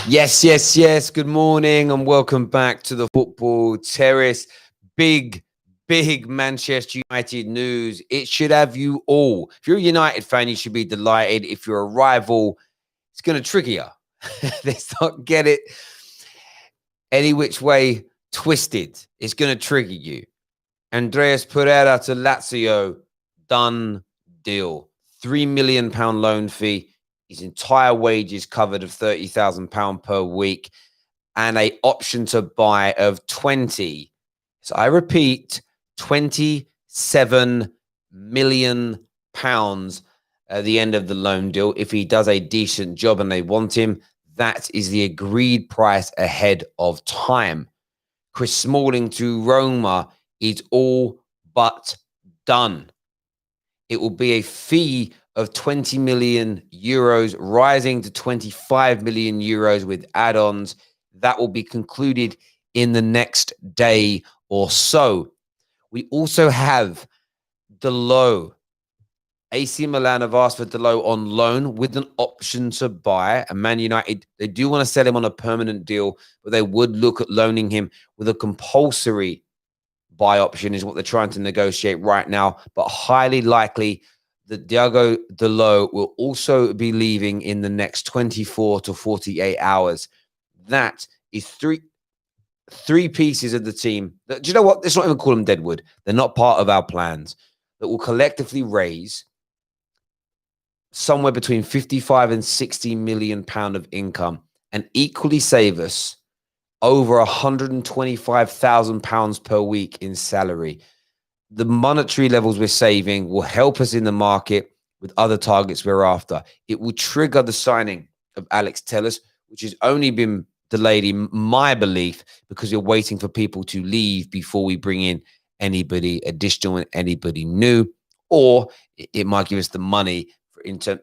Yes, yes, yes. Good morning and welcome back to the Football Terrace. Big, big Manchester United news. It should have you all. If you're a United fan, you should be delighted. If you're a rival, it's going to trigger you. Let's not get it any which way twisted. It's going to trigger you. Andreas Pereira to Lazio, done deal. £3 million loan fee. His entire wages covered of £30,000 per week. And a option to buy of 20. So I repeat, £27 million at the end of the loan deal. If he does a decent job and they want him, that is the agreed price ahead of time. Chris Smalling to Roma is all but done. It will be a fee of 20 million euros, rising to 25 million euros with add-ons. That will be concluded in the next day or so. We also have Delo. AC Milan have asked for Delo on loan with an option to buy. And Man United, they do want to sell him on a permanent deal, but they would look at loaning him with a compulsory buy option is what they're trying to negotiate right now. But highly likely that Diogo Dalot will also be leaving in the next 24 to 48 hours. That is three pieces of the team. Do you know what? Let's not even call them deadwood. They're not part of our plans. That will collectively raise somewhere between 55 and 60 million pound of income and equally save us over 125,000 pounds per week in salary. The monetary levels we're saving will help us in the market with other targets we're after. It will trigger the signing of Alex Telles, which has only been delayed, in my belief, because you're waiting for people to leave before we bring in anybody additional and anybody new. Or it might give us the money.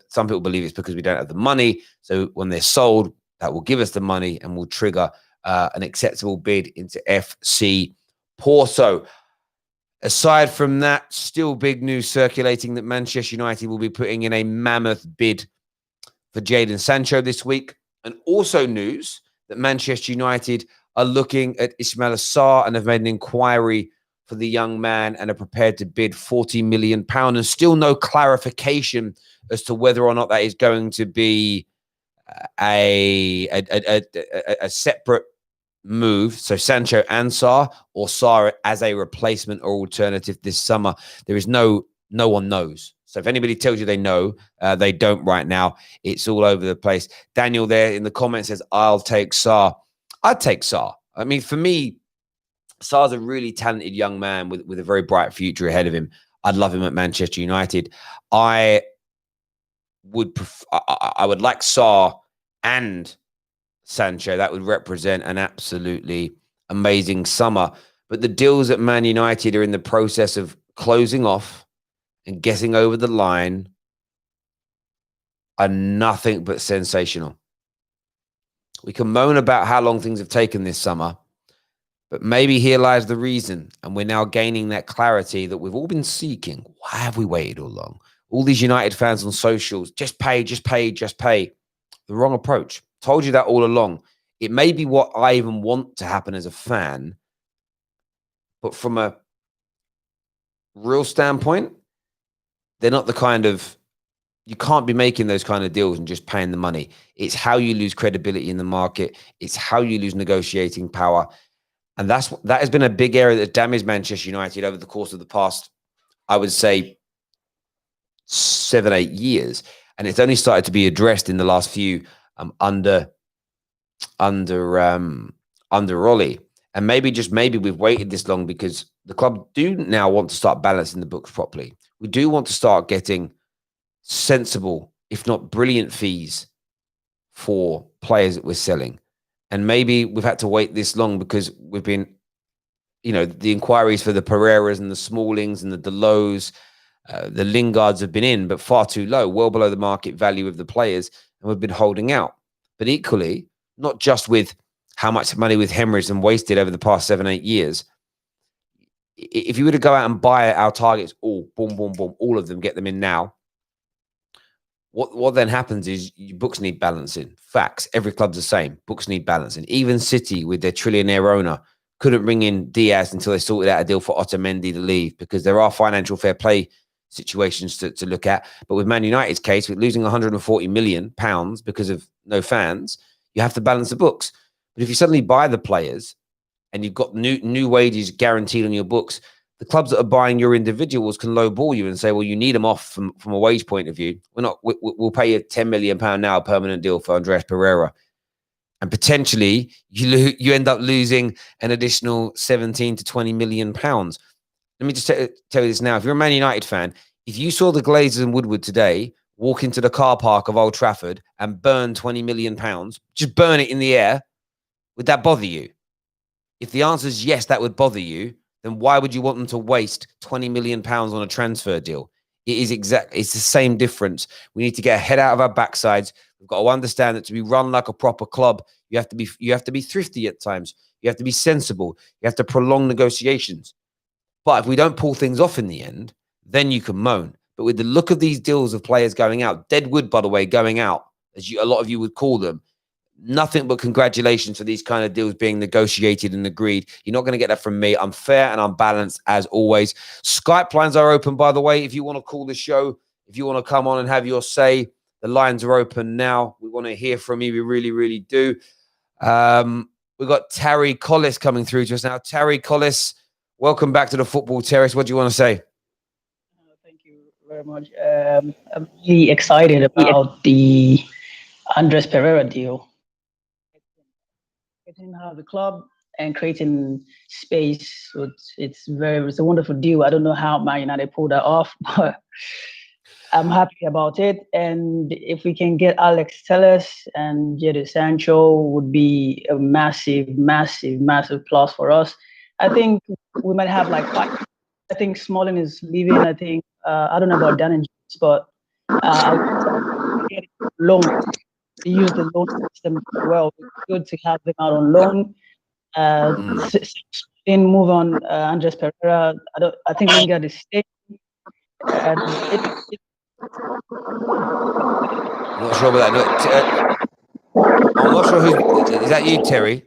Some people believe it's because we don't have the money. So when they're sold, that will give us the money and will trigger an acceptable bid into FC Porto. Aside from that, still big news circulating that Manchester United will be putting in a mammoth bid for Jadon Sancho this week. And also news that Manchester United are looking at Ismail Sarr and have made an inquiry for the young man and are prepared to bid £40 million. And still no clarification as to whether or not that is going to be a separate move, so Sancho and Sarr, or Sarr as a replacement or alternative this summer. There is no one knows. So if anybody tells you they know, they don't right now. It's all over the place. Daniel there in the comments says, I'll take Sarr. I'd take Sarr. I mean, for me, Sarr's a really talented young man with a very bright future ahead of him. I'd love him at Manchester United. I would like Sarr and Sancho. That would represent an absolutely amazing summer. But the deals at Man United are in the process of closing off and getting over the line are nothing but sensational. We can moan about how long things have taken this summer, but maybe here lies the reason. And we're now gaining that clarity that we've all been seeking. Why have we waited all long? All these United fans on socials, just pay, just pay, just pay. The wrong approach. Told you that all along. It may be what I even want to happen as a fan, but from a real standpoint, they're not the kind of, you can't be making those kind of deals and just paying the money. It's how you lose credibility in the market. It's how you lose negotiating power. And that has been a big area that damaged Manchester United over the course of the past, I would say, 7-8 years. And it's only started to be addressed in the last few under Ollie. And maybe we've waited this long because the club do now want to start balancing the books properly. We do want to start getting sensible, if not brilliant, fees for players that we're selling. And maybe we've had to wait this long because we've been, the inquiries for the Pereiras and the Smallings and the Delos, the Lingards have been in, but far too low, well below the market value of the players, and we've been holding out. But equally, not just with how much money we've hemorrhaged and wasted over the past 7-8 years. If you were to go out and buy our targets, all boom, boom, boom, all of them, get them in now, What then happens is your books need balancing. Facts. Every club's the same. Books need balancing. Even City, with their trillionaire owner, couldn't bring in Diaz until they sorted out a deal for Otamendi to leave, because there are financial fair play situations to look at. But with Man United's case, with losing 140 million pounds because of no fans, you have to balance the books. But if you suddenly buy the players and you've got new wages guaranteed on your books, the clubs that are buying your individuals can lowball you and say, well, you need them off from a wage point of view. We'll pay you £10 million now, permanent deal for Andreas Pereira. And potentially you end up losing an additional 17 to 20 million pounds. Let me just tell you this now. If you're a Man United fan, if you saw the Glazers and Woodward today walk into the car park of Old Trafford and burn 20 million pounds, just burn it in the air, would that bother you? If the answer is yes, that would bother you, then why would you want them to waste 20 million pounds on a transfer deal? It's the same difference. We need to get a head out of our backsides. We've got to understand that to be run like a proper club, you have to be thrifty at times. You have to be sensible. You have to prolong negotiations. But if we don't pull things off in the end, then you can moan. But with the look of these deals of players going out, Deadwood, by the way, going out, as a lot of you would call them, nothing but congratulations for these kind of deals being negotiated and agreed. You're not going to get that from me. I'm fair and I'm balanced as always. Skype lines are open, by the way. If you want to call the show, if you want to come on and have your say, the lines are open now. We want to hear from you. We really, really do. We've got Terry Collis coming through to us now. Terry Collis, welcome back to the Football Terrace. What do you want to say? Thank you very much. I'm really excited about the Andres Pereira deal. Getting out of the club and creating space. So it's a wonderful deal. I don't know how Man United pulled that off, but I'm happy about it. And if we can get Alex Telles and Jadon Sancho, would be a massive, massive, massive plus for us. I think we might have like 5. I think Smalling is leaving. I think I don't know about Dan and James, but I'll get loan. They use the loan system well. It's good to have them out on loan. Then move on. Andres Pereira. I think Lingard is staying. I'm not sure about that. I'm not sure who is that. You, Terry?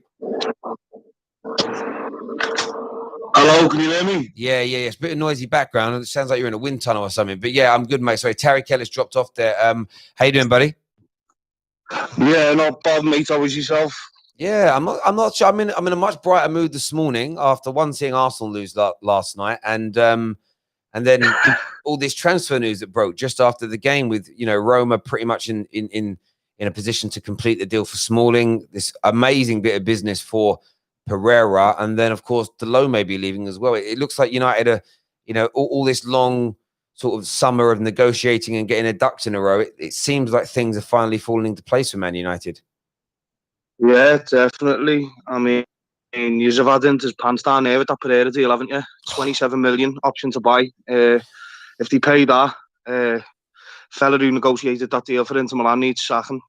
Hello, can you hear me? Yeah. It's a bit of noisy background. It sounds like you're in a wind tunnel or something. But yeah, I'm good, mate. Sorry, Terry Kelly's dropped off there. How you doing, buddy? Yeah, not bad, mate. How was yourself? Yeah, I'm not sure. I'm in a much brighter mood this morning after seeing Arsenal lose last night, and then all this transfer news that broke just after the game with Roma pretty much in a position to complete the deal for Smalling. This amazing bit of business for Pereira, and then of course Delô may be leaving as well. It looks like United are, all this long sort of summer of negotiating and getting their ducks in a row. It seems like things are finally falling into place for Man United. Yeah, definitely. I mean, you've had his pants down there with that Pereira deal, haven't you? 27 million option to buy. If they pay that, fella who negotiated that deal for Inter Milan needs sacking.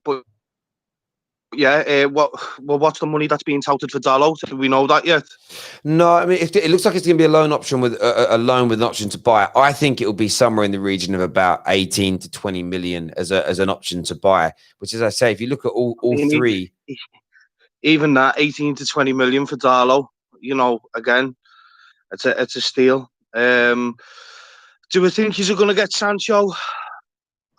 But yeah, what's the money that's being touted for Dalot? Do we know that yet? No, I mean, it looks like it's going to be a loan option with a loan with an option to buy. I think it will be somewhere in the region of about 18 to 20 million as an option to buy. Which, as I say, if you look at all three, even that 18 to 20 million for Dalot, again, it's a steal. Do we think he's going to get Sancho?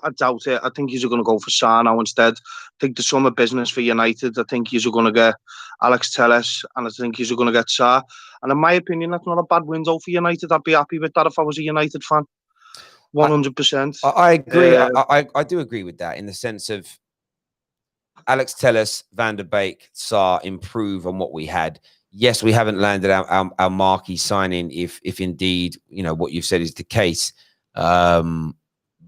I doubt it. I think he's going to go for Sarr now instead. I think there's some business for United. I think he's going to get Alex Telles, and I think he's going to get Sarr. And in my opinion, that's not a bad window for United. I'd be happy with that if I was a United fan. 100%. I agree. I do agree with that in the sense of Alex Telles, Van der Beek, Sarr improve on what we had. Yes, we haven't landed our marquee signing if indeed, what you've said is the case.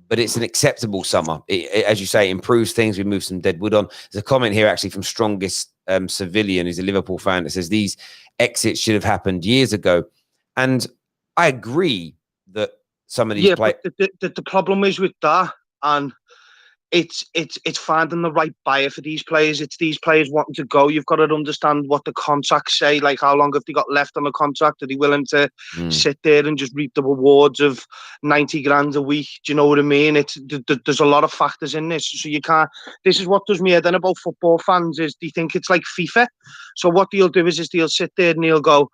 But it's an acceptable summer. As you say, it improves things. We move some dead wood on. There's a comment here actually from Strongest Civilian, who's a Liverpool fan, that says these exits should have happened years ago. And I agree that some of these but the problem is with that, and it's finding the right buyer for these players. It's these players wanting to go. You've got to understand what the contracts say, like how long have they got left on the contract? Are they willing to sit there and just reap the rewards of 90 grand a week? Do you know what I mean? There's a lot of factors in this, so you can't. This is what does me head in about football fans is they think it's like FIFA. So what they'll do is they'll sit there and they'll go,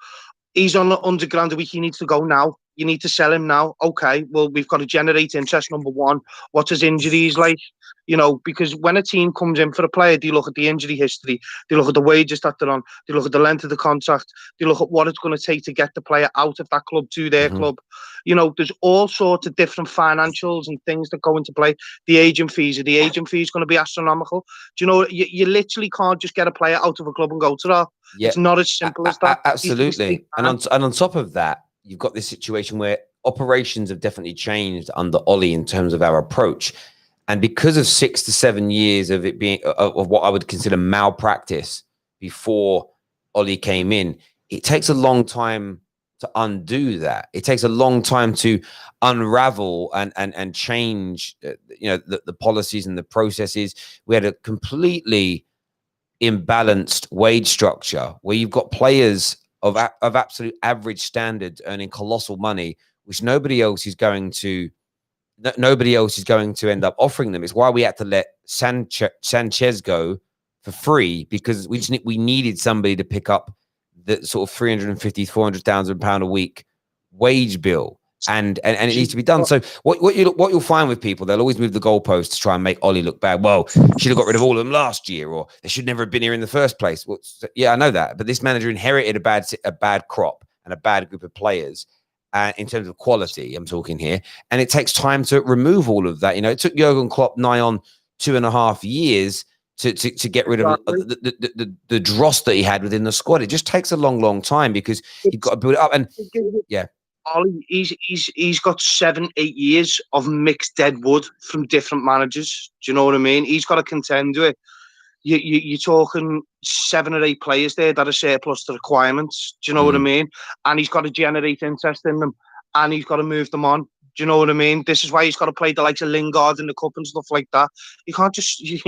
he's on 100 grand a week, he needs to go now. You need to sell him now. Okay, well, we've got to generate interest, number one. What's his injuries like? You know, because when a team comes in for a player, they look at the injury history, they look at the wages that they're on, they look at the length of the contract, they look at what it's going to take to get the player out of that club to their club. You know, there's all sorts of different financials and things that go into play. The agent fees going to be astronomical. Do you know, you literally can't just get a player out of a club and go to that. Yeah. It's not as simple as that. Absolutely. And on top of that, you've got this situation where operations have definitely changed under Ollie in terms of our approach. And because of 6 to 7 years of it being of what I would consider malpractice before Ollie came in, it takes a long time to undo that. It takes a long time to unravel and change, the policies and the processes. We had a completely imbalanced wage structure where you've got players of absolute average standards earning colossal money, which nobody else is going to end up offering them. It's why we had to let Sanchez go for free, because we needed somebody to pick up the sort of 350, 400,000 pound a week wage bill. And it needs to be done. So what you'll find with people, they'll always move the goalposts to try and make Ollie look bad. Well, should have got rid of all of them last year, or they should never have been here in the first place. Well, yeah, I know that, but this manager inherited a bad crop and a bad group of players. In terms of quality, I'm talking here, and it takes time to remove all of that. You know, it took Jurgen Klopp nigh on 2.5 years to get rid of the dross that he had within the squad. It just takes a long time because you've got to build it up. And yeah. Ollie, he's got 7-8 years of mixed dead wood from different managers. Do you know what I mean? He's got to contend with it. You're talking 7 or 8 players there that are surplus to requirements. Do you know what I mean? And he's got to generate interest in them, and he's got to move them on. Do you know what I mean? This is why he's got to play the likes of Lingard in the cup and stuff like that. You can't just, you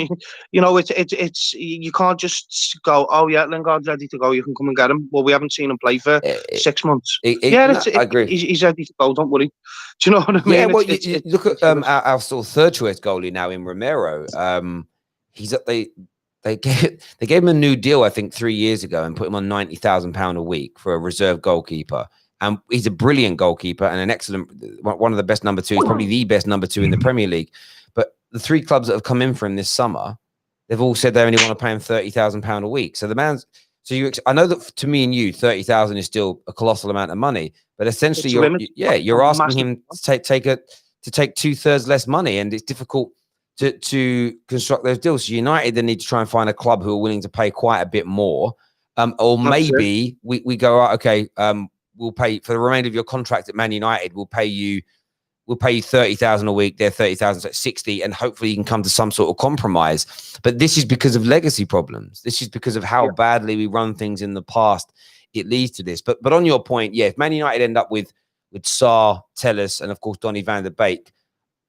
can't just go, oh yeah, Lingard's ready to go, you can come and get him. Well, we haven't seen him play for 6 months. I agree. He's ready to go. Don't worry. Do you know what I mean? Yeah. Well, you look at our still third choice goalie now in Romero. They gave him a new deal, I think, 3 years ago, and put him on £90,000 a week for a reserve goalkeeper. And he's a brilliant goalkeeper and an excellent, one of the best number twos, probably the best number two in the Premier League. But the 3 clubs that have come in for him this summer, they've all said they only want to pay him £30,000 a week. So the man's, I know that to me and you, 30,000 is still a colossal amount of money, but essentially you're asking him to take 2/3 less money, and it's difficult to construct those deals. So United, they need to try and find a club who are willing to pay quite a bit more, or maybe we go, right, okay, we'll pay for the remainder of your contract at Man United. We'll pay you 30,000 a week. They're 30,000, so 60, and hopefully you can come to some sort of compromise. But this is because of legacy problems. This is because of how badly we run things in the past. It leads to this. But on your point, yeah, if Man United end up with Sarr, Telles, and of course Donny van der Beek,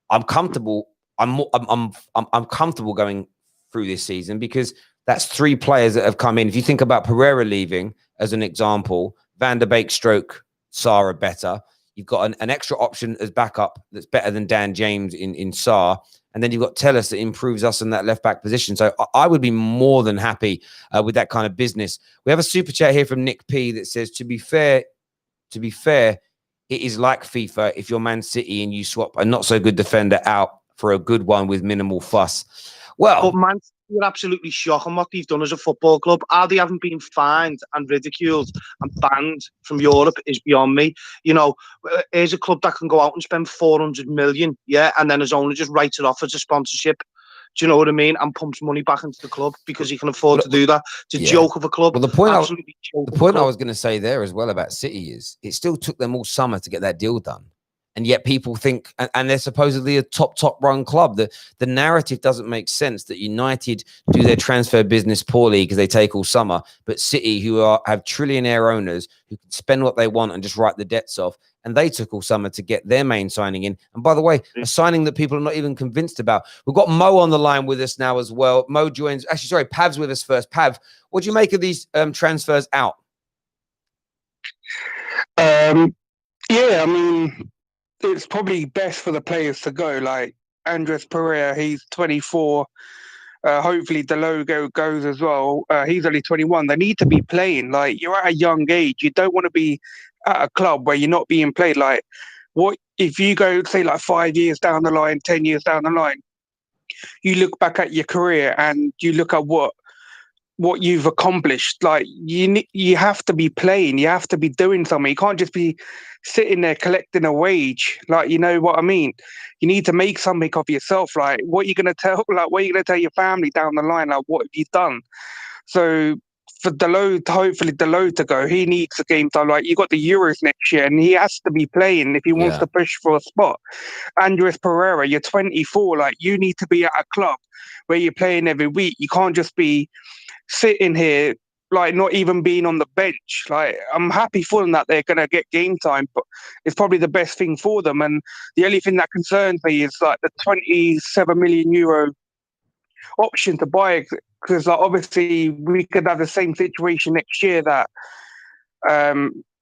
I'm comfortable. I'm comfortable going through this season, because that's 3 players that have come in. If you think about Pereira leaving as an example, Van der Beek stroke Sarr are better. You've got an extra option as backup that's better than Dan James in Sarr. And then you've got Telles that improves us in that left back position. So I would be more than happy with that kind of business. We have a super chat here from Nick P that says, to be fair, it is like FIFA if you're Man City and you swap a not so good defender out for a good one with minimal fuss. Well, but Man, you're absolutely shocking what they've done as a football club. How they haven't been fined and ridiculed and banned from Europe is beyond me. You know, here's a club that can go out and spend 400 million, and then his owner just writes it off as a sponsorship. Do you know what I mean? And pumps money back into the club because he can afford to do that. It's a joke of a club. Well, the point I was going to say there as well about City is it still took them all summer to get that deal done. And yet people think, and they're supposedly a top run club. The narrative doesn't make sense that United do their transfer business poorly because they take all summer, but City, who have trillionaire owners who can spend what they want and just write the debts off, and they took all summer to get their main signing in. And by the way, a signing that people are not even convinced about. We've got Mo on the line with us now as well. Mo joins, actually, sorry, Pav's with us first. Pav, what do you make of these transfers out? Yeah, I mean, it's probably best for the players to go. Like Andreas Pereira, he's 24. Hopefully Delogo goes as well. He's only 21. They need to be playing. Like, you're at a young age. You don't want to be at a club where you're not being played. Like, what if you go, say, like 5 years down the line, 10 years down the line, you look back at your career and you look at what you've accomplished. Like, you have to be playing. You have to be doing something. You can't just be sitting there collecting a wage. Like, you know what I mean? You need to make something of yourself. Like, what are you going to tell? Like, what are you going to tell your family down the line? Like, what have you done? So for hopefully Dalot to go, he needs a game time. Like, you got the Euros next year, and he has to be playing if he wants to push for a spot. Andreas Pereira, you're 24. Like, you need to be at a club where you're playing every week. You can't just be sitting here, like, not even being on the bench. Like, I'm happy for them that they're going to get game time, but it's probably the best thing for them. And the only thing that concerns me is like the 27 million euro option to buy it, because like, obviously we could have the same situation next year that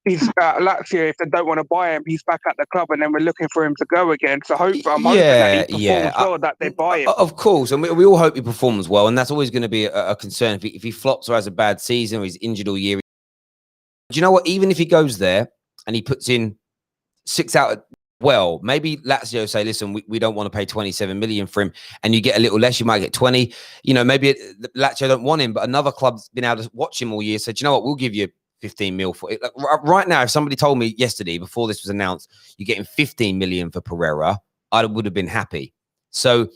he's at Lazio. If they don't want to buy him, he's back at the club, and then we're looking for him to go again. So I'm hoping that he performs well, that they buy him. Of course, and we all hope he performs well, and that's always going to be a concern. If he flops or has a bad season or he's injured all year. Do you know what? Even if he goes there and he puts in 6 out, well, maybe Lazio say, listen, we don't want to pay 27 million for him, and you get a little less, you might get 20. You know, maybe Lazio don't want him, but another club's been able to watch him all year. So, do you know what? We'll give you 15 mil for it. Like, right now, if somebody told me yesterday before this was announced, you're getting 15 million for Pereira, I would have been happy. So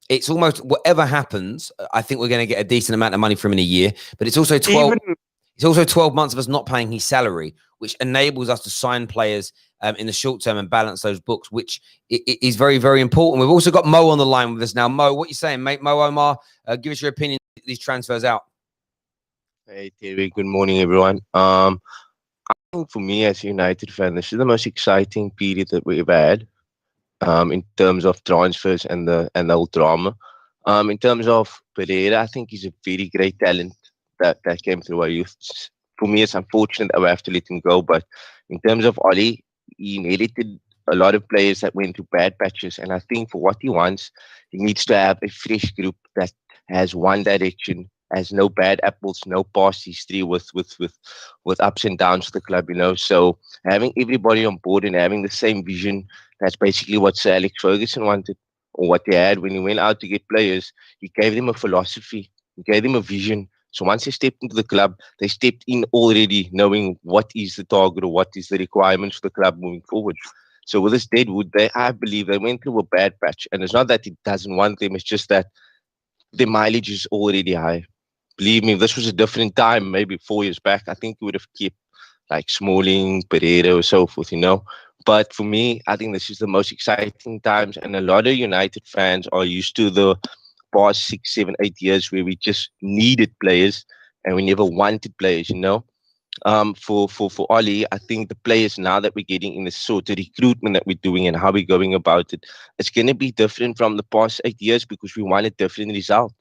it's almost whatever happens, I think we're going to get a decent amount of money from him in a year, but it's also 12. It's also 12 months of us not paying his salary, which enables us to sign players in the short term and balance those books, which is very, very important. We've also got Mo on the line with us now. Mo, what are you saying, mate? Mo Omar, give us your opinion on these transfers out. Hey, Terry. Good morning, everyone. I think for me as a United fan, this is the most exciting period that we've had in terms of transfers and the whole drama. In terms of Pereira, I think he's a very great talent that came through our youth. For me, it's unfortunate that we have to let him go. But in terms of Oli, he inherited a lot of players that went through bad patches. And I think for what he wants, he needs to have a fresh group that has one direction, has no bad apples, no past history with ups and downs of the club, you know. So having everybody on board and having the same vision, that's basically what Sir Alex Ferguson wanted, or what he had when he went out to get players. He gave them a philosophy, he gave them a vision. So once they stepped into the club, they stepped in already knowing what is the target or what is the requirements for the club moving forward. So with this Deadwood, I believe they went through a bad patch. And it's not that he doesn't want them, it's just that the mileage is already high. Believe me, if this was a different time, maybe 4 years back, I think he would have kept like Smalling, Pereira, or so forth, you know. But for me, I think this is the most exciting times. And a lot of United fans are used to the past 6, 7, 8 years where we just needed players and we never wanted players, you know. For Oli, I think the players now that we're getting in the sort of recruitment that we're doing and how we're going about it, it's going to be different from the past 8 years because we want a different result.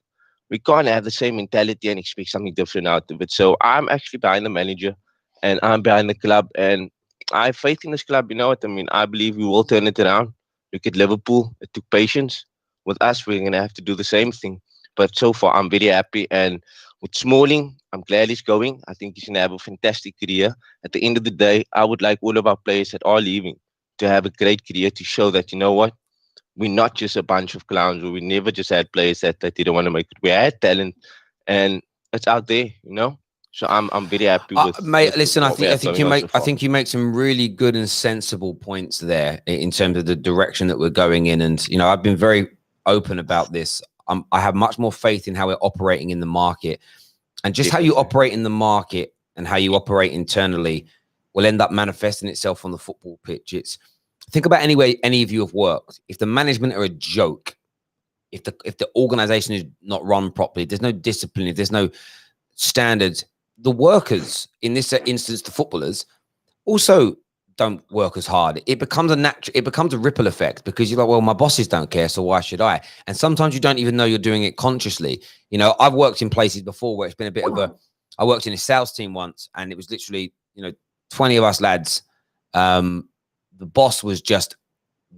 We can't have the same mentality and expect something different out of it. So I'm actually behind the manager and I'm behind the club, and I have faith in this club. You know what I mean? I believe we will turn it around. Look at Liverpool. It took patience. With us, we're going to have to do the same thing. But so far, I'm very happy. And with Smalling, I'm glad he's going. I think he's going to have a fantastic career. At the end of the day, I would like all of our players that are leaving to have a great career, to show that, you know what, we're not just a bunch of clowns, or we never just had players that didn't want to make it. We had talent, and it's out there, you know. So I'm very happy with. Mate, listen, I think you make some really good and sensible points there in terms of the direction that we're going in, and you know, I've been very open about this. I have much more faith in how we're operating in the market, and just how you operate in the market and how you operate internally will end up manifesting itself on the football pitch. Think about any way any of you have worked. If the management are a joke, if the organization is not run properly, there's no discipline, if there's no standards, the workers, in this instance, the footballers, also don't work as hard, it becomes a ripple effect, because you're like, well, my bosses don't care, so why should I? And sometimes you don't even know you're doing it consciously. You know, I've worked in places before where it's been a bit of I worked in a sales team once, and it was literally, 20 of us lads. The boss was just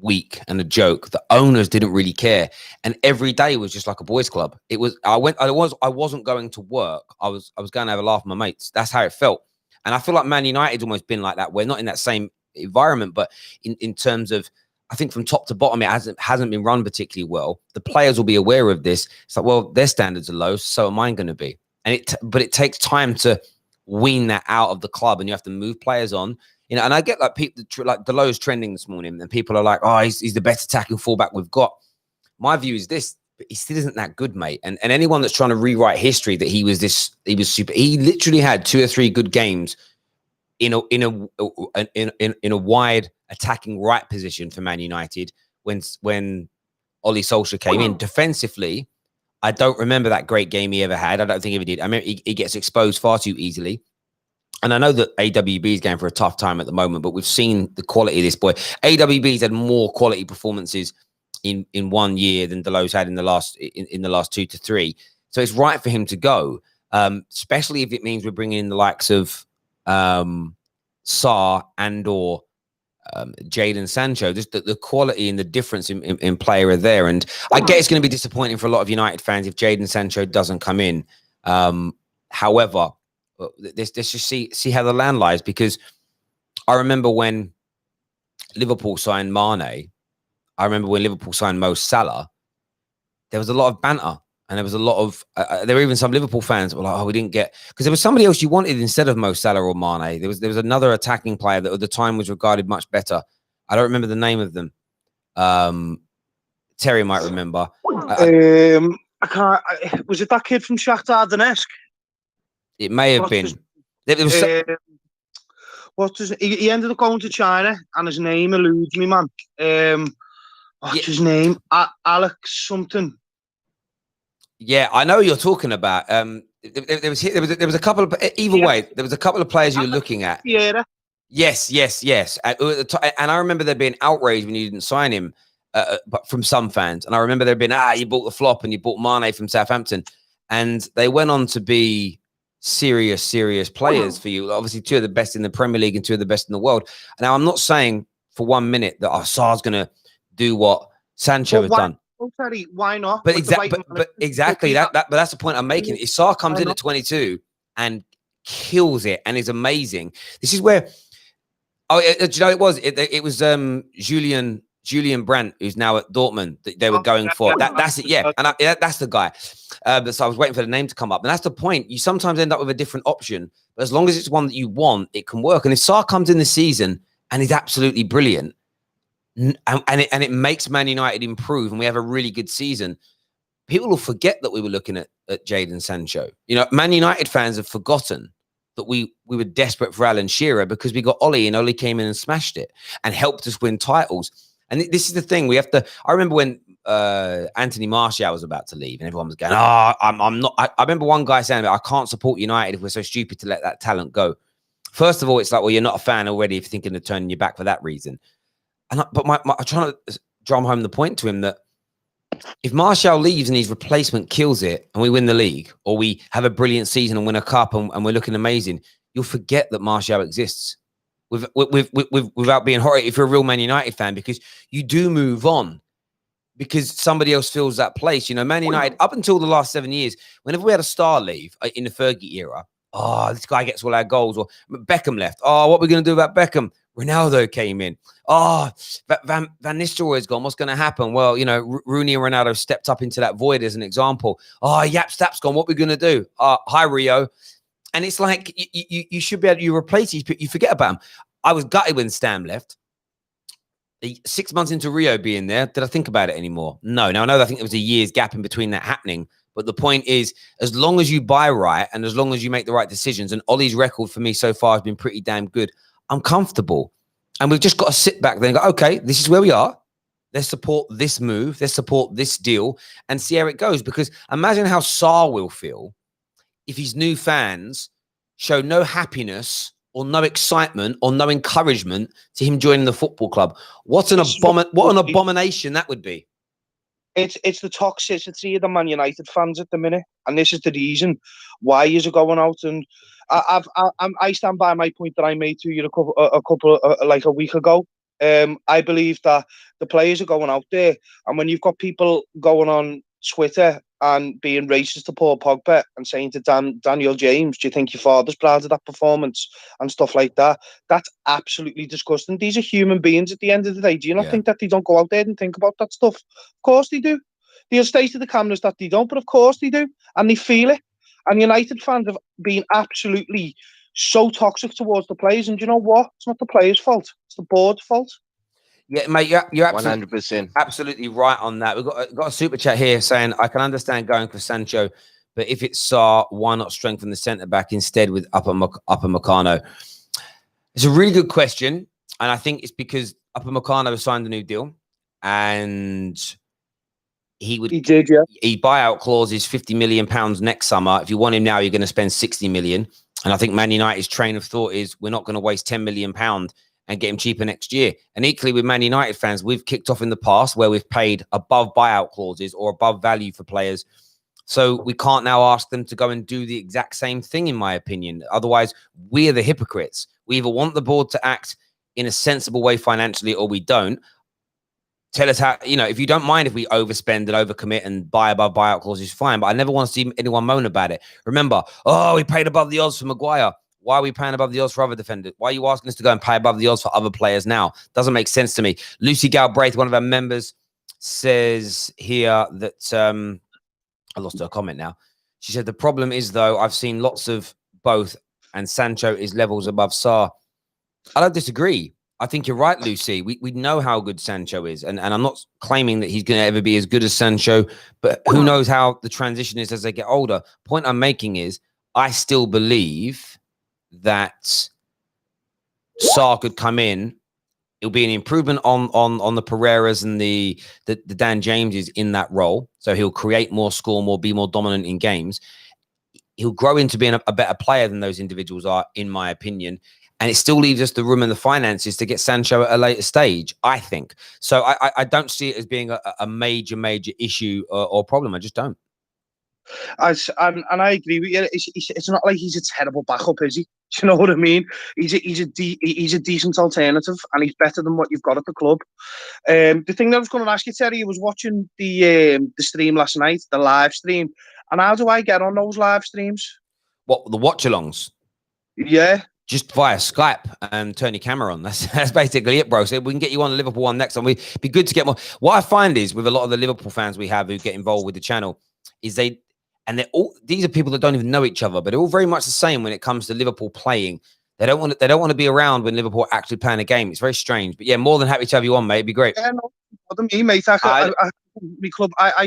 weak and a joke. The owners didn't really care, and every day was just like a boys' club. It was. I wasn't going to work. I was going to have a laugh with my mates. That's how it felt. And I feel like Man United's almost been like that. We're not in that same environment, but in terms of, I think from top to bottom, it hasn't been run particularly well. The players will be aware of this. It's like, well, their standards are low, so are mine going to be. But it takes time to wean that out of the club, and you have to move players on. And I get like people like Deleu's trending this morning, and people are like, oh, he's the best attacking fullback we've got. My view is this: but he still isn't that good, mate. And anyone that's trying to rewrite history that he was super. He literally had 2 or 3 good games in a wide attacking right position for Man United when Ole Solskjaer came in. Defensively, I don't remember that great game he ever had. I don't think he ever did. I mean, he gets exposed far too easily. And I know that AWB is going for a tough time at the moment, but we've seen the quality of this boy. AWB's had more quality performances in 1 year than Deleu's had in the last 2 to 3. So it's right for him to go, especially if it means we're bringing in the likes of Sarr and/or Jadon Sancho. Just the quality and the difference in player are there. And I get it's going to be disappointing for a lot of United fans if Jadon Sancho doesn't come in. However, let's just see how the land lies, because I remember when Liverpool signed Mane. I remember when Liverpool signed Mo Salah. There was a lot of banter, and there was a lot of there were even some Liverpool fans that were like, "Oh, we didn't get," because there was somebody else you wanted instead of Mo Salah or Mane. There was another attacking player that at the time was regarded much better. I don't remember the name of them. Terry might remember. I can't. Was it that kid from Shakhtar Donetsk? It may have been. He ended up going to China, and his name eludes me, man. What's his name? Alex something. Yeah, I know you're talking about. There was a couple of either way. There was a couple of players you were looking at. Yeah. Yes. And I remember there being outrage when you didn't sign him, but from some fans. And I remember there being, you bought the flop and you bought Mane from Southampton, and they went on to be serious players for you. Obviously, 2 of the best in the Premier League and 2 of the best in the world. Now, I'm not saying for 1 minute that Sarr's going to do what Sancho has done. Why not? But exactly but that's the point I'm making. If Sarr comes in at 22 and kills it and is amazing, this is where it was Julian Brandt, who's now at Dortmund, that they were going for. That's it, yeah. And that's the guy. So I was waiting for the name to come up. And that's the point. You sometimes end up with a different option, but as long as it's one that you want, it can work. And if Sarr comes in this season and he's absolutely brilliant, and it makes Man United improve, and we have a really good season, people will forget that we were looking at Jadon Sancho. Man United fans have forgotten that we were desperate for Alan Shearer because we got Ole, and Ole came in and smashed it and helped us win titles. And this is the thing. We have to. I remember when Anthony Martial was about to leave, and everyone was going, I'm not. I remember one guy saying, I can't support United if we're so stupid to let that talent go. First of all, it's like, well, you're not a fan already if you're thinking of turning your back for that reason. But I'm trying to drum home the point to him that if Martial leaves and his replacement kills it and we win the league, or we have a brilliant season and win a cup and we're looking amazing, you'll forget that Martial exists without being horrible if you're a real Man United fan, because you do move on because somebody else fills that place. Man United, up until the last 7 years, whenever we had a star leave in the Fergie era, this guy gets all our goals, or Beckham left. What are we going to do about Beckham? Ronaldo came in. Van Nistelrooy's gone. What's going to happen? Well, Rooney and Ronaldo stepped up into that void as an example. Yap Stap's gone. What are we going to do? Hi, Rio. And it's like you should be able to replace these people. You forget about them. I was gutted when Stam left. 6 months into Rio being there, did I think about it anymore? No. Now, I know I think there was a year's gap in between that happening. But the point is, as long as you buy right and as long as you make the right decisions, and Ollie's record for me so far has been pretty damn good, I'm comfortable. And we've just got to sit back there and go, okay, this is where we are. Let's support this move. Let's support this deal and see how it goes. Because imagine how Sarr will feel if his new fans show no happiness or no excitement or no encouragement to him joining the football club. What an abomination that would be. It's the toxicity of the Man United fans at the minute, and this is the reason why he's going out. And I stand by my point that I made to you a week ago. I believe that the players are going out there, and when you've got people going on Twitter and being racist to Paul Pogba and saying to Daniel James, "Do you think your father's proud of that performance?" and stuff like that, that's absolutely disgusting. These are human beings at the end of the day. Do you not think that they don't go out there and think about that stuff? Of course they do. They'll state to the cameras that they don't, but of course they do, and they feel it. And United fans have been absolutely so toxic towards the players, and you know what? It's not the players' fault. It's the board's fault. Yeah, mate, you're absolutely, 100%. Absolutely right on that. We've got a super chat here saying, I can understand going for Sancho, but if it's Sarr, why not strengthen the centre-back instead with Upper Meccano? It's a really good question, and I think it's because Upper Meccano has signed a new deal, and he did, yeah. He buyout clause is £50 million next summer. If you want him now, you're going to spend 60 million. And I think Man United's train of thought is we're not going to waste £10 million and get him cheaper next year. And equally with Man United fans, we've kicked off in the past where we've paid above buyout clauses or above value for players. So we can't now ask them to go and do the exact same thing, in my opinion. Otherwise, we're the hypocrites. We either want the board to act in a sensible way financially or we don't. Tell us how, if you don't mind if we overspend and overcommit and buy above buyout clauses, fine. But I never want to see anyone moan about it. Remember, we paid above the odds for Maguire. Why are we paying above the odds for other defenders? Why are you asking us to go and pay above the odds for other players now? Doesn't make sense to me. Lucy Galbraith, one of our members, says here that I lost her comment now. She said, the problem is, though, I've seen lots of both, and Sancho is levels above Sarr. I don't disagree. I think you're right, Lucy. We know how good Sancho is. And I'm not claiming that he's going to ever be as good as Sancho, but who knows how the transition is as they get older. Point I'm making is I still believe that Sarr could come in. It'll be an improvement on the Pereiras and the Dan Jameses in that role. So he'll create more, score more, be more dominant in games. He'll grow into being a better player than those individuals are, in my opinion. And it still leaves us the room and the finances to get Sancho at a later stage, I think. So I don't see it as being a major issue or problem. I just don't. And I agree with you. It's not like he's a terrible backup, is he? Do you know what I mean? He's a decent alternative, and he's better than what you've got at the club. The thing that I was going to ask you, Terry, I was watching the stream last night, the live stream. And how do I get on those live streams? What, the watch-alongs? Yeah. Just via Skype and turn your camera on. That's basically it, bro. So we can get you on the Liverpool one next time. It'd be good to get more. What I find is with a lot of the Liverpool fans we have who get involved with the channel is they're all, these are people that don't even know each other, but they're all very much the same when it comes to Liverpool playing. They don't want to be around when Liverpool are actually playing a game. It's very strange. But yeah, more than happy to have you on, mate. It'd be great. Yeah, no, bother me, mate. I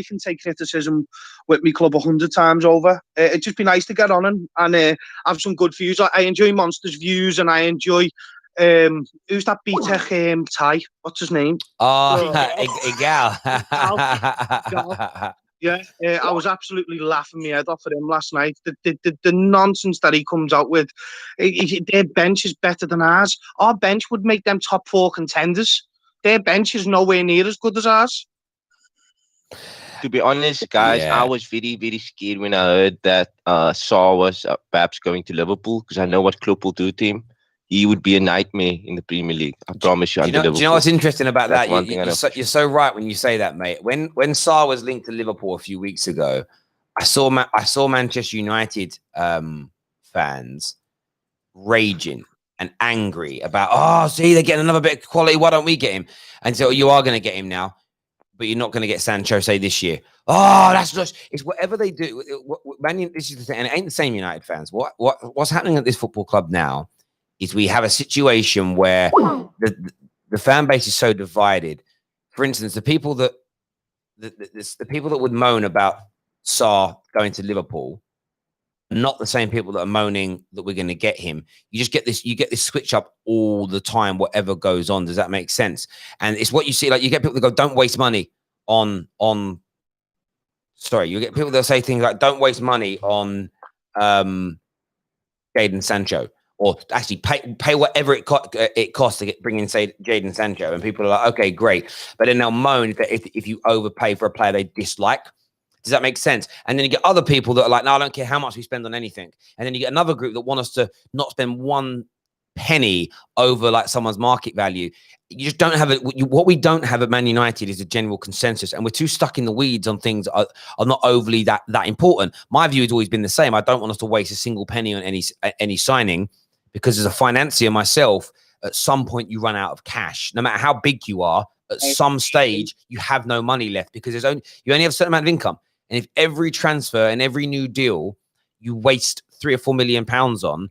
can take criticism with my club 100 times over. It'd just be nice to get on and have some good views. I enjoy Monster's views, and I enjoy who's that BTEC Thai? What's his name? Igal. Yeah, I was absolutely laughing my head off at him last night. The nonsense that he comes out with. Their bench is better than ours. Our bench would make them top 4 contenders. Their bench is nowhere near as good as ours. To be honest, guys, I was very, very scared when I heard that Sarr was perhaps going to Liverpool, because I know what Klopp will do to him. He would be a nightmare in the Premier League. I promise you. Do you know what's interesting about that? You're so right when you say that, mate. When Sarr was linked to Liverpool a few weeks ago, I saw Manchester United fans raging and angry about, see, they're getting another bit of quality. Why don't we get him? And so you are going to get him now, but you're not going to get Sancho, say, this year. That's just, it's whatever they do. This is the thing, and it ain't the same, United fans. What's happening at this football club now is we have a situation where the fan base is so divided. For instance, the people that would moan about Sarr going to Liverpool, not the same people that are moaning that we're going to get him. You get this switch up all the time, whatever goes on. Does that make sense? And it's what you see, like you get people that go, don't waste money on you get people that say things like, don't waste money on Jadon Sancho, or actually pay whatever it costs to bring in, say, Jadon Sancho. And people are like, okay, great. But then they'll moan if you overpay for a player they dislike. Does that make sense? And then you get other people that are like, no, I don't care how much we spend on anything. And then you get another group that want us to not spend one penny over like someone's market value. You just don't have it. What we don't have at Man United is a general consensus, and we're too stuck in the weeds on things that are not overly that important. My view has always been the same. I don't want us to waste a single penny on any signing, because as a financier myself, at some point you run out of cash. No matter how big you are, at some stage you have no money left, because you only have a certain amount of income. And if every transfer and every new deal you waste £3 or £4 million on,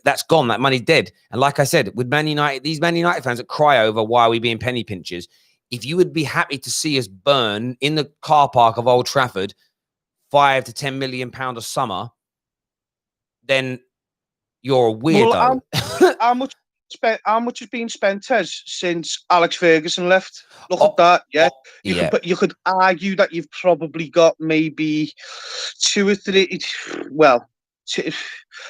that's gone. That money's dead. And like I said, with Man United, these Man United fans that cry over why are we being penny pinchers, if you would be happy to see us burn in the car park of Old Trafford £5 to £10 million a summer, then you're a weirdo. Well, how much has been spent, Tez, since Alex Ferguson left? Look at that. Yeah. You could argue that you've probably got maybe 2 or 3. Well,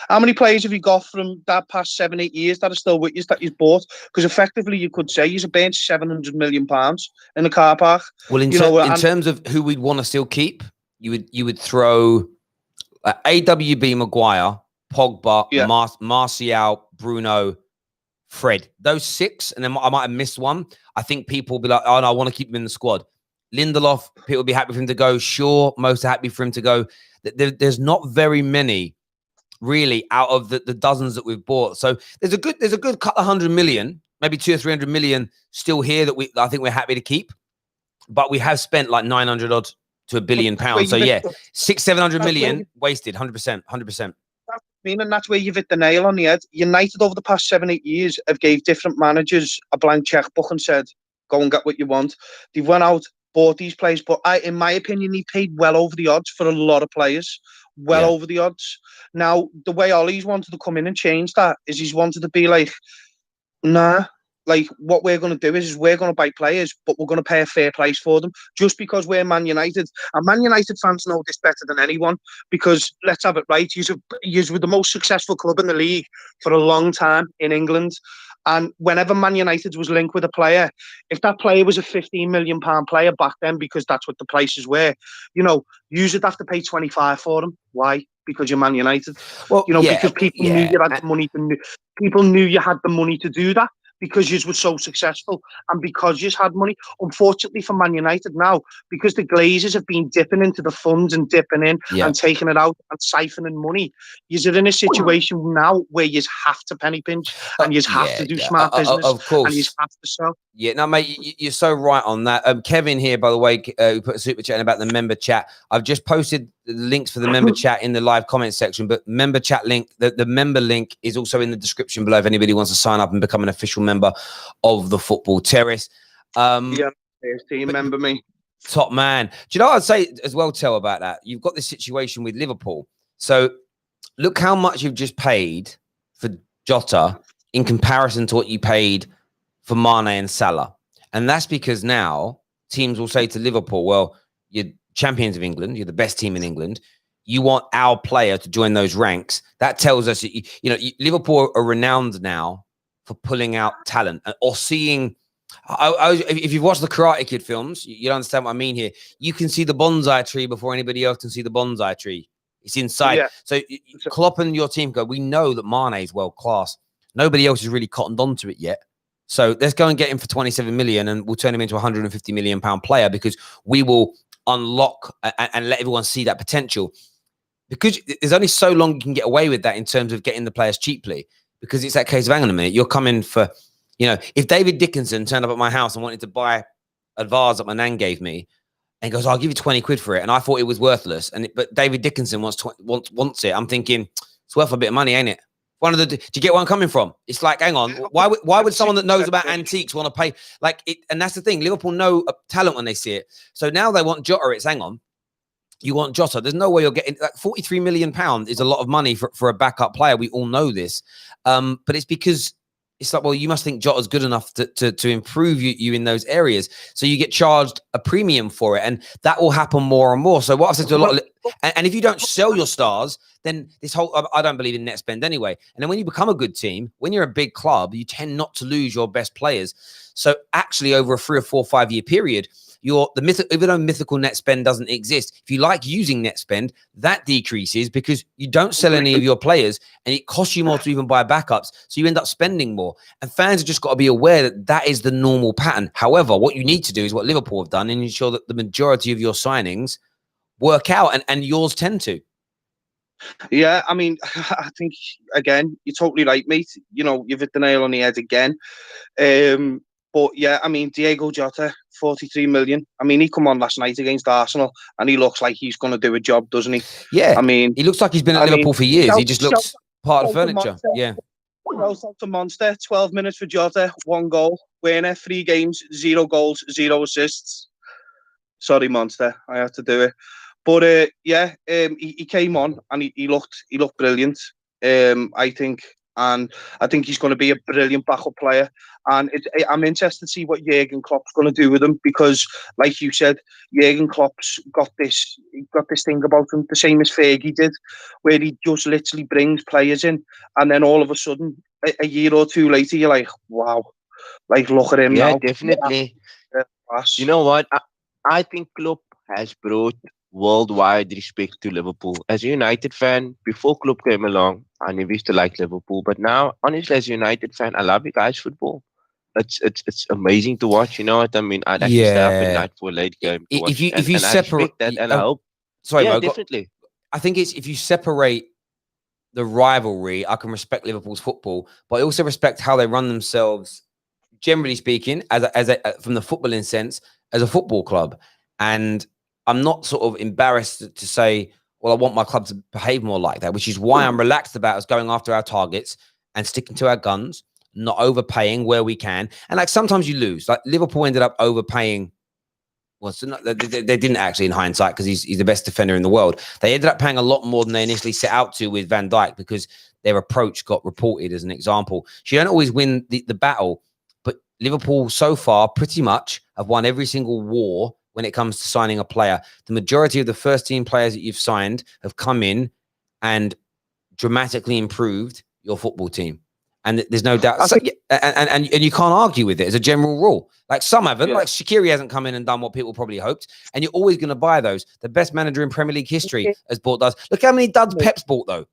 how many players have you got from that past 7-8 years that are still with you that you've bought? Because effectively you could say you've burnt £700 million in the car park. Well, in terms of who we'd want to still keep, you would throw AWB, Maguire, Pogba, Martial, Bruno, Fred. Those 6, and then I might have missed one. I think people will be like, oh no, I want to keep him in the squad. Lindelof, people will be happy for him to go. Shaw, most are happy for him to go. There's not very many really out of the dozens that we've bought. So there's a good couple of 100 million, maybe 200 or 300 million still here that I think we're happy to keep. But we have spent like 900 odd to £1 billion. So yeah, 600-700 million wasted, 100%. And that's where you've hit the nail on the head. United over the past 7-8 years have gave different managers a blank checkbook and said, go and get what you want. They've went out, bought these players, but in my opinion, he paid well over the odds for a lot of players. Over the odds. Now, the way Ollie's wanted to come in and change that is he's wanted to be like, nah, like what we're going to do is we're going to buy players, but we're going to pay a fair price for them, just because we're Man United. And Man United fans know this better than anyone, because let's have it right, you were the most successful club in the league for a long time in England. And whenever Man United was linked with a player, if that player was a £15 million player back then, because that's what the prices were, you would have to pay 25 for them. Why? Because you're Man United. Well, because people knew you had the money people knew you had the money to do that, because you were so successful and because you had money. Unfortunately for Man United now, because the Glazers have been dipping into the funds and dipping in and taking it out and siphoning money, you're in a situation now where you have to penny pinch and you have to do smart business, of course, and you have to sell. Yeah, no, mate, you're so right on that. Kevin here, by the way, who put a super chat in about the member chat. I've just posted the links for the member chat in the live comment section, but member chat link, the member link is also in the description below if anybody wants to sign up and become an official member of the Football Terrace. Remember me. Top man. Do you know what I'd say as well, Tel, about that? You've got this situation with Liverpool. So look how much you've just paid for Jota in comparison to what you paid for Mane and Salah. And that's because now teams will say to Liverpool, well, you're champions of England, you're the best team in England, you want our player to join those ranks. That tells us that, Liverpool are renowned now for pulling out talent or seeing. If you've watched the Karate Kid films, you'll understand what I mean here. You can see the bonsai tree before anybody else can see the bonsai tree. It's inside. Yeah. So Klopp and your team go, we know that Mane is world class. Nobody else has really cottoned onto it yet. So let's go and get him for 27 million and we'll turn him into a £150 million player, because we will unlock and let everyone see that potential. Because there's only so long you can get away with that in terms of getting the players cheaply, because it's that case of, hang on a minute, you're coming for, if David Dickinson turned up at my house and wanted to buy a vase that my nan gave me and goes, I'll give you 20 quid for it. And I thought it was worthless. But David Dickinson wants it. I'm thinking, it's worth a bit of money, ain't it? Do you get where I'm coming from? It's like, hang on, why would someone that knows about antiques want to pay like it? And that's the thing. Liverpool know talent when they see it. So now they want Jota. It's hang on, you want Jota. There's no way you're getting like £43 million is a lot of money for a backup player. We all know this, but it's because it's like, well, you must think Jota's good enough to improve you in those areas. So you get charged a premium for it. And that will happen more and more. So what I've said to a lot of, and if you don't sell your stars, then this whole, I don't believe in net spend anyway. And then when you become a good team, when you're a big club, you tend not to lose your best players. So actually over a 3 or 4 or 5 year period, even though mythical net spend doesn't exist, if you like using net spend, that decreases because you don't sell any of your players and it costs you more to even buy backups. So you end up spending more. And fans have just got to be aware that that is the normal pattern. However, what you need to do is what Liverpool have done and ensure that the majority of your signings work out, and yours tend to. Yeah, I mean, I think, again, you're totally right, mate. You know, you've hit the nail on the head again. But yeah, I mean, Diego Jota, 43 million. I mean, he come on last night against Arsenal and he looks like he's going to do a job, doesn't he? Yeah. I mean, he looks like he's been at Liverpool for years. He just looks part of the furniture. Yeah. Out to Monster, 12 minutes for Jota, 1 goal. Werner, 3 games, 0 goals, 0 assists. Sorry, Monster, I had to do it. But he came on and he looked brilliant. I think. And I think he's going to be a brilliant backup player. And I'm interested to see what Jurgen Klopp's going to do with him because, like you said, Jurgen Klopp's got this thing about him, the same as Fergie did, where he just literally brings players in, and then all of a sudden, a year or 2 later, you're like, wow, like look at him now. Yeah, definitely. You know what? I think Klopp has brought worldwide respect to Liverpool. As a United fan, before Klopp came along, I never used to like Liverpool, but now, honestly, as a United fan, I love you guys' football. It's amazing to watch. You know what I mean? I'd actually stay up at night for a late game to watch. If you separate I respect that, and I hope. Sorry, yeah, Mo, definitely. I think it's if you separate the rivalry, I can respect Liverpool's football, but I also respect how they run themselves. Generally speaking, from the footballing sense, as a football club, and I'm not sort of embarrassed to say, well, I want my club to behave more like that, which is why I'm relaxed about us going after our targets and sticking to our guns, not overpaying where we can. And like sometimes you lose. Like Liverpool ended up overpaying. Well, so they didn't actually in hindsight because he's the best defender in the world. They ended up paying a lot more than they initially set out to with Van Dijk because their approach got reported as an example. So you don't always win the battle, but Liverpool so far pretty much have won every single war when it comes to signing a player. The majority of the first team players that you've signed have come in and dramatically improved your football team. And there's no doubt. So, and you can't argue with it as a general rule. Like some haven't, like Shaqiri hasn't come in and done what people probably hoped. And you're always going to buy those. The best manager in Premier League history has bought those. Look how many duds Pep's bought though.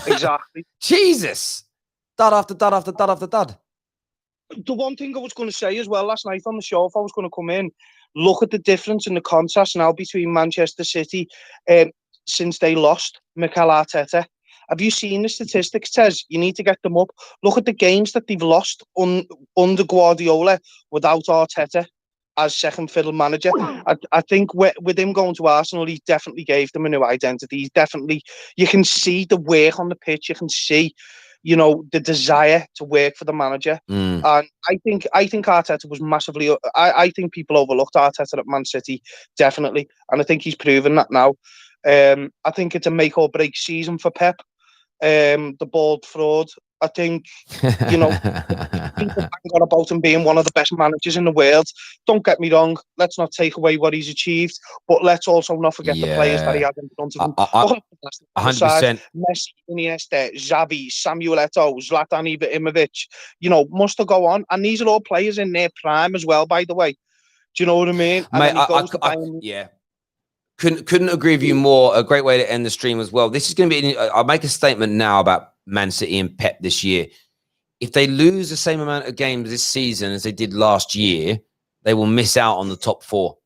Exactly. Jesus. Dud after dud after dud after dud. The one thing I was going to say as well last night on the show, if I was going to come in, look at the difference in the contrast now between Manchester City since they lost Mikel Arteta. Have you seen the statistics, Tez? You need to get them up. Look at the games that they've lost under Guardiola without Arteta as second fiddle manager. I think with him going to Arsenal, he definitely gave them a new identity. He's definitely, you can see the work on the pitch. You can see, you know, the desire to work for the manager. And I think Arteta was massively, I think people overlooked Arteta at Man City, definitely. And I think he's proven that now. I think it's a make or break season for Pep. The bald fraud. I think, you know, people bang on about him being one of the best managers in the world. Don't get me wrong. Let's not take away what he's achieved, but let's also not forget the players that he had in front of him. 100%. Messi, Iniesta, Xavi, Samuel Eto'o, Zlatan Ibrahimovic. You know, must have go on. And these are all players in their prime as well, by the way. Do you know what I mean? And Mate, Couldn't agree with you more. A great way to end the stream as well. This is going to be, I'll make a statement now about Man City and Pep this year. If they lose the same amount of games this season as they did last year, they will miss out on the top 4.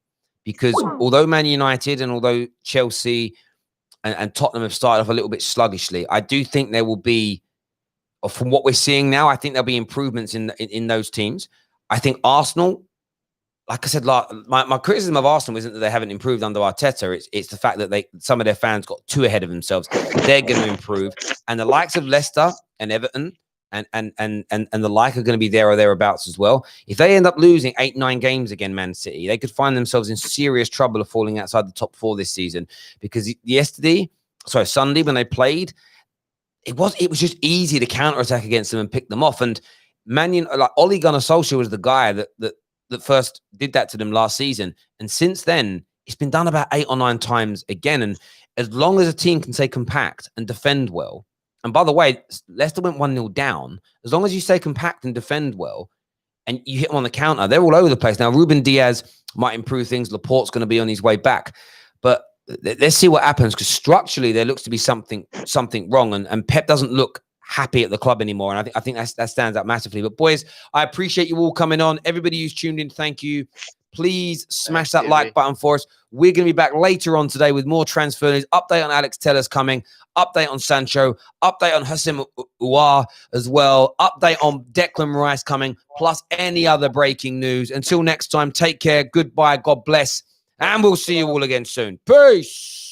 Because although Man United and although Chelsea and Tottenham have started off a little bit sluggishly, I do think there will be, from what we're seeing now, I think there'll be improvements in those teams. I think Arsenal, like I said, my criticism of Arsenal isn't that they haven't improved under Arteta. It's the fact that some of their fans got too ahead of themselves. They're going to improve, and the likes of Leicester and Everton and the like are going to be there or thereabouts as well. If they end up losing 8-9 games again, Man City, they could find themselves in serious trouble of falling outside the top 4 this season. Because Sunday when they played, it was just easy to counter-attack against them and pick them off. And like Ole Gunnar Solskjaer was the guy that first did that to them last season. And since then, it's been done about 8 or 9 times again. And as long as a team can stay compact and defend well, and by the way, Leicester went 1-0 down. As long as you stay compact and defend well, and you hit them on the counter, they're all over the place. Now, Ruben Diaz might improve things. Laporte's going to be on his way back. But let's see what happens, because structurally there looks to be something wrong. And Pep doesn't look happy at the club anymore. And I think that stands out massively. But boys, I appreciate you all coming on. Everybody who's tuned in, thank you. Please smash that like button for us. We're going to be back later on today with more transfer news. Update on Alex Tellers coming. Update on Sancho. Update on Hacim Aouar as well. Update on Declan Rice coming. Plus any other breaking news. Until next time, take care. Goodbye. God bless. And we'll see you all again soon. Peace.